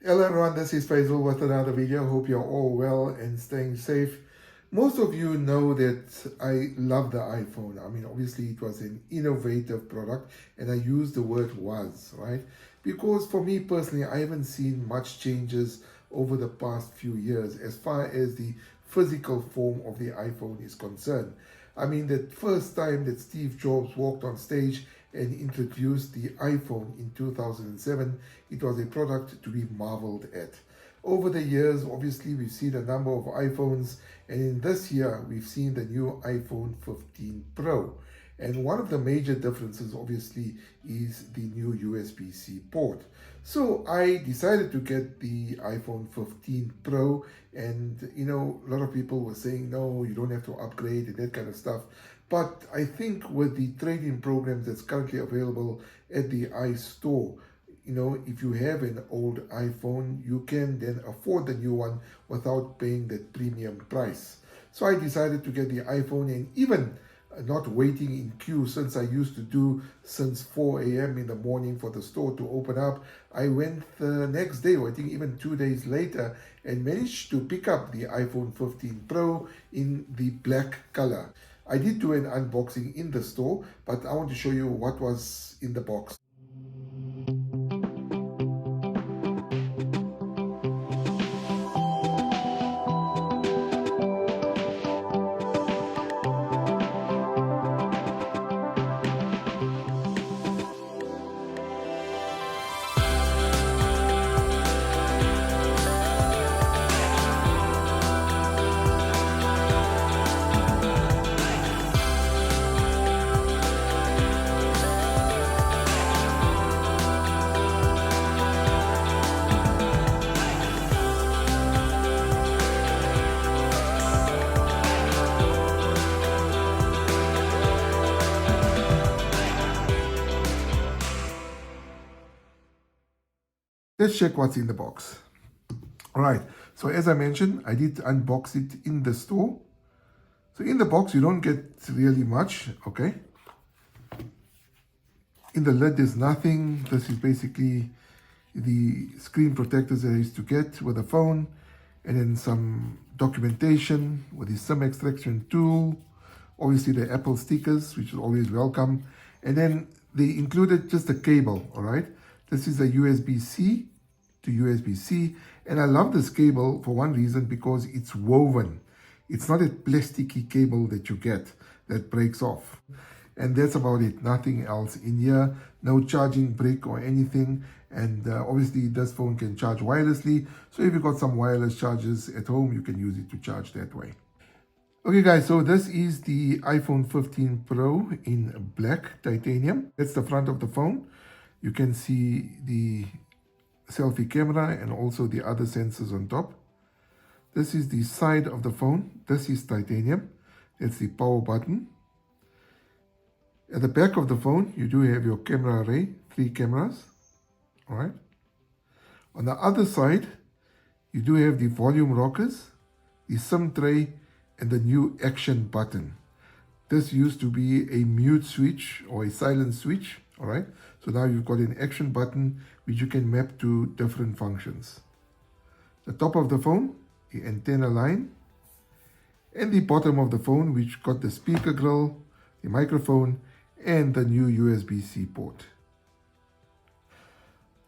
Hello everyone, this is Bezels with another video. Hope you're all well and staying safe. Most of you know that I love the iPhone. I mean, obviously it was an innovative product, and I use the word was, right? Because for me personally, I haven't seen much changes over the past few years as far as the physical form of the iPhone is concerned. I mean, the first time that Steve Jobs walked on stage and introduced the iPhone in 2007, it was a product to be marveled at. Over the years, obviously, we've seen a number of iPhones, and in this year, we've seen the new iPhone 15 Pro. And one of the major differences, obviously, is the new USB-C port. So I decided to get the iPhone 15 Pro, and a lot of people were saying, no, you don't have to upgrade and that kind of stuff. But I think with the trade-in programs that's currently available at the iStore, if you have an old iPhone, you can then afford the new one without paying that premium price. So I decided to get the iPhone, and even not waiting in queue since I used to do since 4 a.m. in the morning for the store to open up. I went the next day, or I think even 2 days later, and managed to pick up the iPhone 15 Pro in the black color. I did do an unboxing in the store, but I want to show you what was in the box. Let's check what's in the box. All right, so as I mentioned, I did unbox it in the store. So in the box, you don't get really much, okay? In the lid, there's nothing. This is basically the screen protectors that I used to get with the phone, and then some documentation with the SIM extraction tool, obviously the Apple stickers, which is always welcome, and then they included just a cable, all right? This is a USB-C to USB-C, and I love this cable for one reason, because it's woven. It's not a plasticky cable that you get that breaks off. And that's about it, nothing else in here, no charging brick or anything. And obviously this phone can charge wirelessly, so if you've got some wireless chargers at home, you can use it to charge that way. Okay guys, so this is the iPhone 15 Pro in black titanium. That's the front of the phone. You can see the selfie camera and also the other sensors on top. This is the side of the phone. This is titanium. That's the power button. At the back of the phone, you do have your camera array, 3 cameras. All right. On the other side, you do have the volume rockers, the SIM tray, and the new action button. This used to be a mute switch or a silent switch. All right. So now you've got an action button which you can map to different functions. The top of the phone, the antenna line, and the bottom of the phone, which got the speaker grill, the microphone, and the new USB-C port.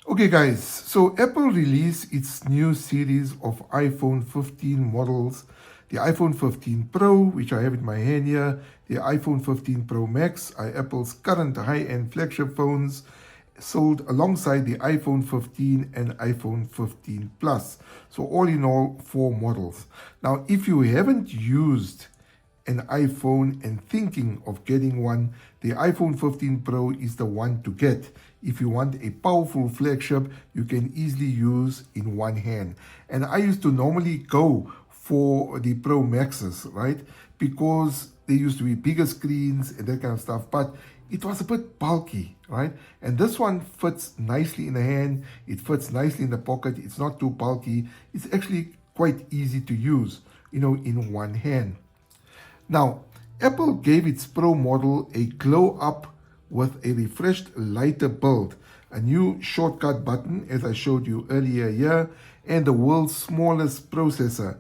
Okay guys, so Apple released its new series of iPhone 15 models, the iPhone 15 Pro, which I have in my hand here, the iPhone 15 Pro Max are Apple's current high-end flagship phones, sold alongside the iPhone 15 and iPhone 15 Plus. So all in all, 4 models. Now, if you haven't used an iPhone and thinking of getting one, the iPhone 15 Pro is the one to get. If you want a powerful flagship, you can easily use in one hand. And I used to normally go for the Pro Maxes, right? Because they used to be bigger screens and that kind of stuff, but it was a bit bulky, right? And this one fits nicely in the hand. It fits nicely in the pocket. It's not too bulky. It's actually quite easy to use, in one hand. Now, Apple gave its Pro model a glow up with a refreshed, lighter build. a new shortcut button, as I showed you earlier here, and the world's smallest processor.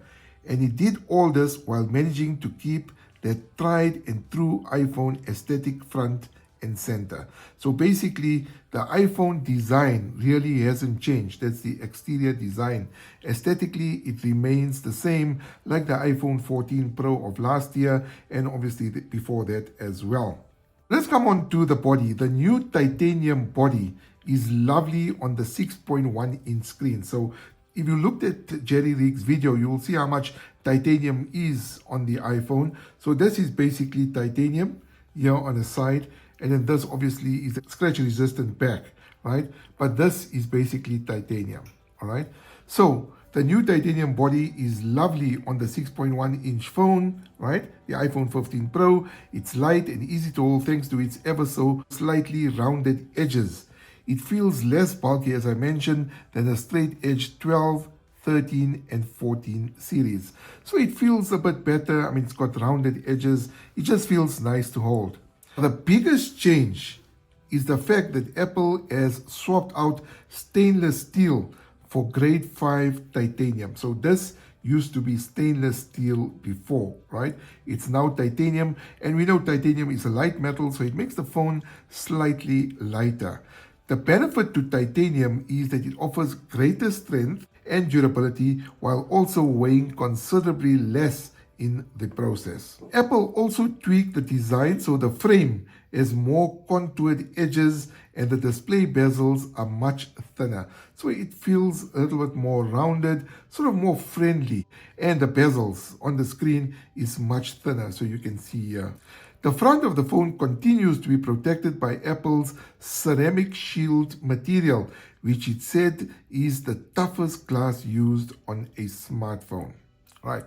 And it did all this while managing to keep that tried and true iPhone aesthetic front and center. So basically, the iPhone design really hasn't changed. That's the exterior design. Aesthetically, it remains the same like the iPhone 14 Pro of last year, and obviously before that as well. Let's come on to the body. The new titanium body is lovely on the 6.1-inch screen. So if you looked at Jerry Riggs' video, you will see how much titanium is on the iPhone. So this is basically titanium here on the side, and then this obviously is a scratch-resistant back, right? But this is basically titanium, all right? So the new titanium body is lovely on the 6.1-inch phone, right? The iPhone 15 Pro. It's light and easy to hold thanks to its ever so slightly rounded edges. It feels less bulky, as I mentioned, than the straight-edge 12, 13, and 14 series. So it feels a bit better. I mean, it's got rounded edges. It just feels nice to hold. The biggest change is the fact that Apple has swapped out stainless steel for grade 5 titanium. So this used to be stainless steel before, right? It's now titanium, and we know titanium is a light metal, so it makes the phone slightly lighter. The benefit to titanium is that it offers greater strength and durability while also weighing considerably less in the process. Apple also tweaked the design so the frame has more contoured edges and the display bezels are much thinner. So it feels a little bit more rounded, sort of more friendly. And the bezels on the screen is much thinner, so you can see here. The front of the phone continues to be protected by Apple's ceramic shield material, which it said is the toughest glass used on a smartphone. Right.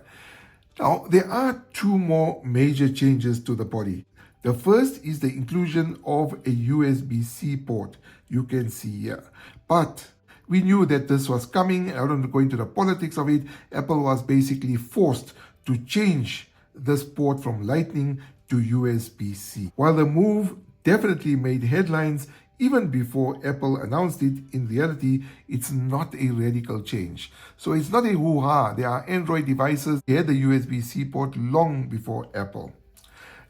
Now, there are two more major changes to the body. The first is the inclusion of a USB-C port. You can see here. But we knew that this was coming. I don't go into the politics of it. Apple was basically forced to change this port from Lightning to USB-C. While the move definitely made headlines even before Apple announced it, in reality, it's not a radical change. So it's not a hoo-ha. There are Android devices that had the USB-C port long before Apple.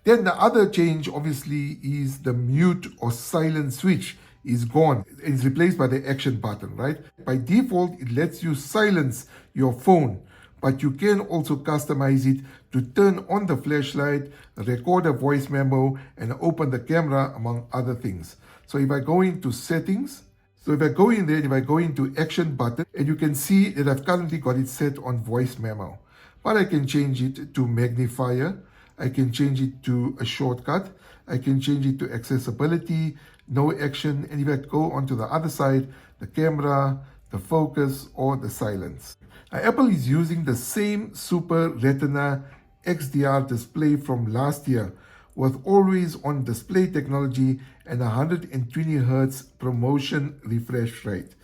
Then the other change, obviously, is the mute or silent switch is gone. It's replaced by the action button, right? By default, it lets you silence your phone, but you can also customize it to turn on the flashlight, record a voice memo, and open the camera, among other things. So if I go into settings, if I go into action button, and you can see that I've currently got it set on voice memo. But I can change it to magnifier, I can change it to a shortcut, I can change it to accessibility, no action, and if I go onto the other side, the camera, the focus, or the silence. Now, Apple is using the same Super Retina XDR display from last year with always-on display technology and 120 Hz promotion refresh rate.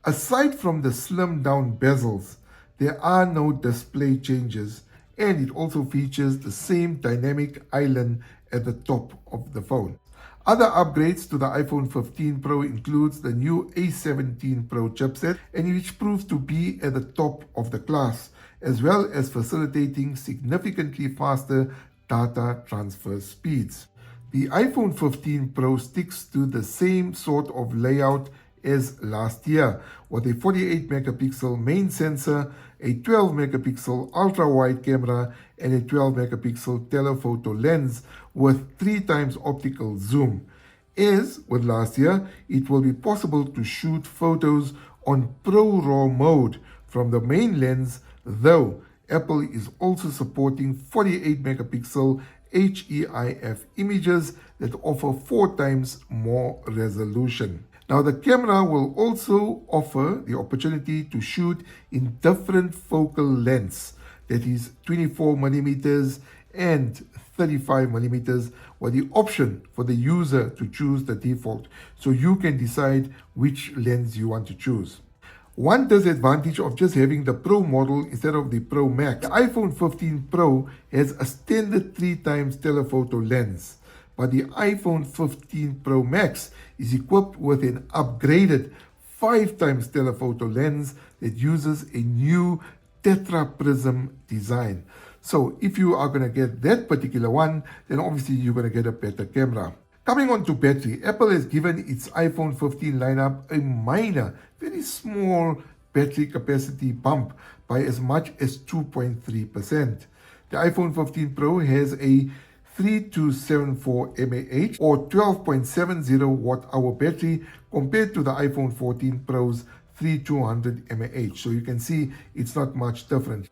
Aside from the slimmed-down bezels, there are no display changes, and it also features the same dynamic island at the top of the phone. Other upgrades to the iPhone 15 Pro includes the new A17 Pro chipset, and which proves to be at the top of the class, as well as facilitating significantly faster data transfer speeds. The iPhone 15 Pro sticks to the same sort of layout as last year, with a 48 megapixel main sensor, a 12 megapixel ultra-wide camera, and a 12 megapixel telephoto lens with 3 times optical zoom. As with last year, it will be possible to shoot photos on Pro RAW mode from the main lens, though Apple is also supporting 48 megapixel HEIF images that offer 4 times more resolution. Now, the camera will also offer the opportunity to shoot in different focal lengths, that is 24 millimeters and 35 millimeters, with the option for the user to choose the default, so you can decide which lens you want to choose. One disadvantage of just having the Pro model instead of the Pro Max, the iPhone 15 Pro has a standard 3 times telephoto lens, but the iPhone 15 Pro Max is equipped with an upgraded 5 times telephoto lens that uses a new tetra prism design. So if you are going to get that particular one, then obviously you're going to get a better camera. Coming on to battery, Apple has given its iPhone 15 lineup a minor, very small battery capacity bump by as much as 2.3%. The iPhone 15 Pro has a 3274 mAh or 12.70 watt hour battery compared to the iPhone 14 Pro's 3200 mAh. So you can see it's not much different.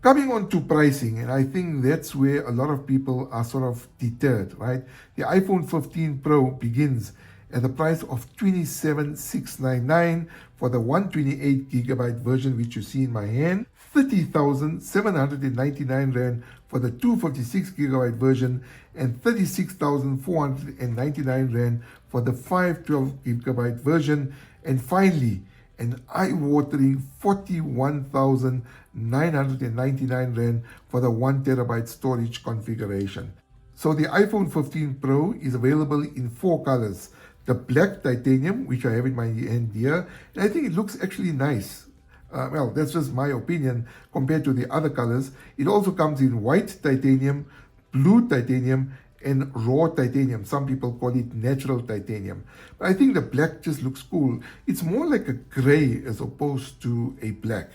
Coming on to pricing, and I think that's where a lot of people are sort of deterred, right? The iPhone 15 Pro begins at the price of $27,699 for the 128 gigabyte version, which you see in my hand, 30,799 Rand for the 256 gigabyte version, and 36,499 Rand for the 512 gigabyte version, and finally, an eye-watering 41,999 Rand for the 1 terabyte storage configuration. So the iPhone 15 Pro is available in 4 colors. The black titanium, which I have in my hand here, and I think it looks actually nice. Well, that's just my opinion compared to the other colors. It also comes in white titanium, blue titanium, and raw titanium. Some people call it natural titanium. But I think the black just looks cool. It's more like a gray as opposed to a black.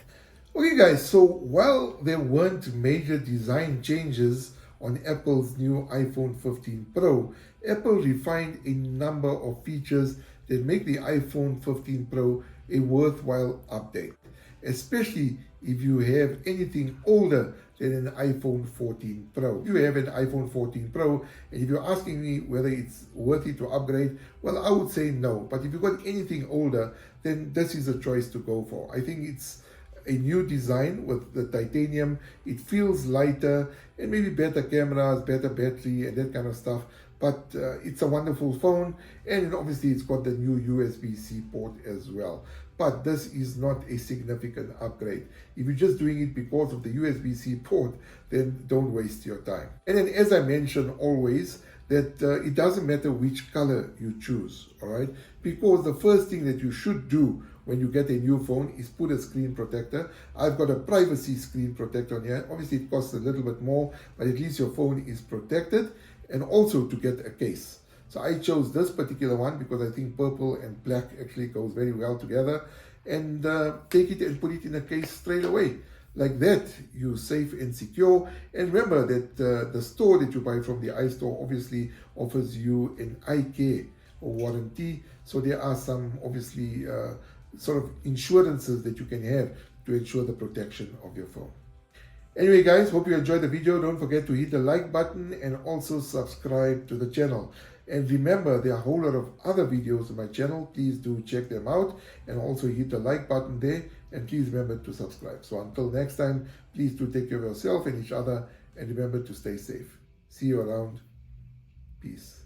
Okay guys, so while there weren't major design changes on Apple's new iPhone 15 Pro, Apple refined a number of features that make the iPhone 15 Pro a worthwhile update, especially if you have anything older than an iPhone 14 Pro. If you have an iPhone 14 Pro, and if you're asking me whether it's worth it to upgrade, well, I would say no. But if you've got anything older, then this is a choice to go for. I think it's a new design with the titanium. It feels lighter and maybe better cameras, better battery, and that kind of stuff. But it's a wonderful phone, and obviously it's got the new USB-C port as well. But this is not a significant upgrade. If you're just doing it because of the USB-C port, then don't waste your time. And then, as I mentioned always, that it doesn't matter which color you choose, all right? Because the first thing that you should do when you get a new phone is put a screen protector. I've got a privacy screen protector on here. Obviously, it costs a little bit more, but at least your phone is protected. And also to get a case. So I chose this particular one because I think purple and black actually goes very well together. And take it and put it in a case straight away. Like that, you're safe and secure. And remember that the store that you buy from, the iStore, obviously offers you an eye care warranty. So there are some, obviously, sort of insurances that you can have to ensure the protection of your phone. Anyway guys, hope you enjoyed the video. Don't forget to hit the like button and also subscribe to the channel. And remember, there are a whole lot of other videos on my channel. Please do check them out and also hit the like button there. And please remember to subscribe. So until next time, please do take care of yourself and each other. And remember to stay safe. See you around. Peace.